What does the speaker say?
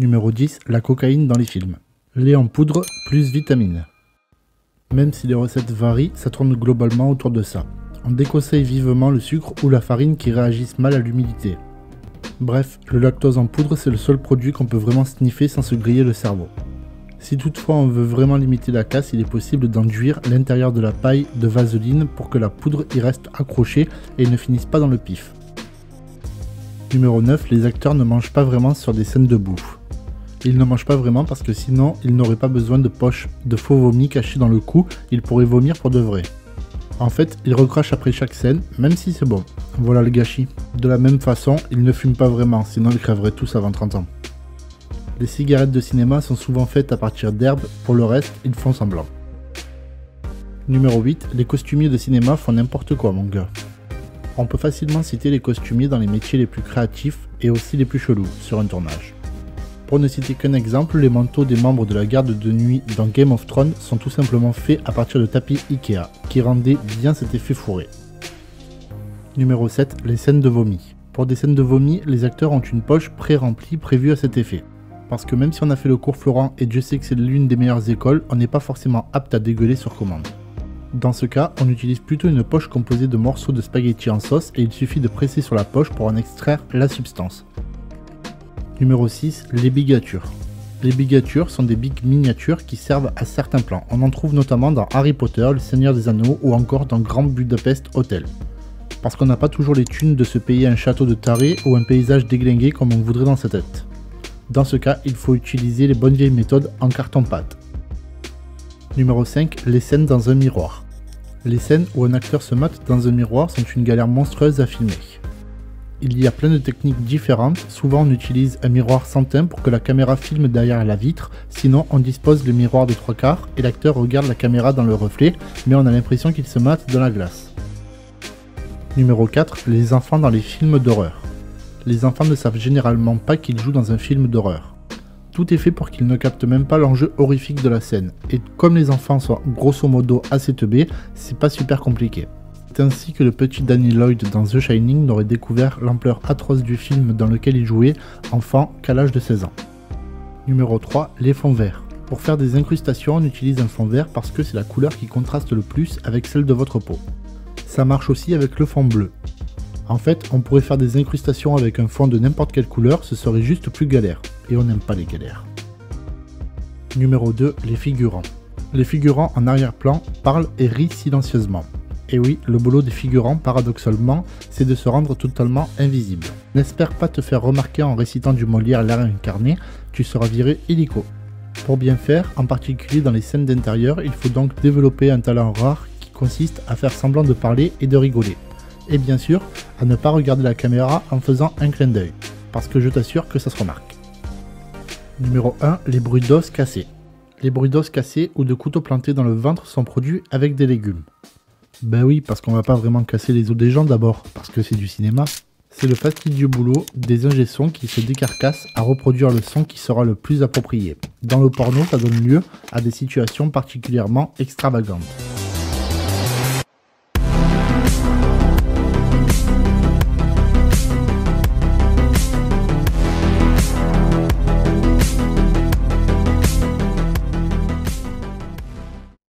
Numéro 10. La cocaïne dans les films. Lait en poudre plus vitamines. Même si les recettes varient, ça tourne globalement autour de ça. On déconseille vivement le sucre ou la farine qui réagissent mal à l'humidité. Bref, le lactose en poudre, c'est le seul produit qu'on peut vraiment sniffer sans se griller le cerveau. Si toutefois on veut vraiment limiter la casse, il est possible d'enduire l'intérieur de la paille de vaseline pour que la poudre y reste accrochée et ne finisse pas dans le pif. Numéro 9. Les acteurs ne mangent pas vraiment sur des scènes de bouffe. Ils ne mangent pas vraiment parce que sinon ils n'auraient pas besoin de poches de faux vomi cachés dans le cou, ils pourraient vomir pour de vrai. En fait, ils recrachent après chaque scène, même si c'est bon. Voilà le gâchis. De la même façon, ils ne fument pas vraiment, sinon ils crèveraient tous avant 30 ans. Les cigarettes de cinéma sont souvent faites à partir d'herbes, pour le reste, ils font semblant. Numéro 8. Les costumiers de cinéma font n'importe quoi, mon gars. On peut facilement citer les costumiers dans les métiers les plus créatifs et aussi les plus chelous sur un tournage. Pour ne citer qu'un exemple, les manteaux des membres de la garde de nuit dans Game of Thrones sont tout simplement faits à partir de tapis Ikea, qui rendaient bien cet effet fourré. Numéro 7. Les scènes de vomi. Pour des scènes de vomi, les acteurs ont une poche pré-remplie prévue à cet effet. Parce que même si on a fait le cours Florent et Dieu sait que c'est l'une des meilleures écoles, on n'est pas forcément apte à dégueuler sur commande. Dans ce cas, on utilise plutôt une poche composée de morceaux de spaghettis en sauce et il suffit de presser sur la poche pour en extraire la substance. Numéro 6. Les bigatures. Les bigatures sont des bigs miniatures qui servent à certains plans. On en trouve notamment dans Harry Potter, Le Seigneur des Anneaux ou encore dans Grand Budapest Hotel. Parce qu'on n'a pas toujours les thunes de se payer un château de taré ou un paysage déglingué comme on voudrait dans sa tête. Dans ce cas, il faut utiliser les bonnes vieilles méthodes en carton-pâte. Numéro 5. Les scènes dans un miroir. Les scènes où un acteur se mate dans un miroir sont une galère monstrueuse à filmer. Il y a plein de techniques différentes, souvent on utilise un miroir sans teint pour que la caméra filme derrière la vitre, sinon on dispose le miroir de 3/4 et l'acteur regarde la caméra dans le reflet, mais on a l'impression qu'il se mate dans la glace. Numéro 4. Les enfants dans les films d'horreur. Les enfants ne savent généralement pas qu'ils jouent dans un film d'horreur. Tout est fait pour qu'ils ne captent même pas l'enjeu horrifique de la scène, et comme les enfants sont grosso modo assez teubés, c'est pas super compliqué. C'est ainsi que le petit Danny Lloyd dans The Shining n'aurait découvert l'ampleur atroce du film dans lequel il jouait, enfant, qu'à l'âge de 16 ans. Numéro 3. Les fonds verts. Pour faire des incrustations, on utilise un fond vert parce que c'est la couleur qui contraste le plus avec celle de votre peau. Ça marche aussi avec le fond bleu. En fait, on pourrait faire des incrustations avec un fond de n'importe quelle couleur, ce serait juste plus galère. Et on n'aime pas les galères. Numéro 2. Les figurants. Les figurants en arrière-plan parlent et rient silencieusement. Et oui, le boulot des figurants, paradoxalement, c'est de se rendre totalement invisible. N'espère pas te faire remarquer en récitant du Molière l'air incarné, tu seras viré illico. Pour bien faire, en particulier dans les scènes d'intérieur, il faut donc développer un talent rare qui consiste à faire semblant de parler et de rigoler. Et bien sûr, à ne pas regarder la caméra en faisant un clin d'œil, parce que je t'assure que ça se remarque. Numéro 1. Les bruits d'os cassés. Les bruits d'os cassés ou de couteaux plantés dans le ventre sont produits avec des légumes. Ben oui, parce qu'on va pas vraiment casser les os des gens d'abord, parce que c'est du cinéma. C'est le fastidieux boulot des ingé-sons qui se décarcassent à reproduire le son qui sera le plus approprié. Dans le porno, ça donne lieu à des situations particulièrement extravagantes.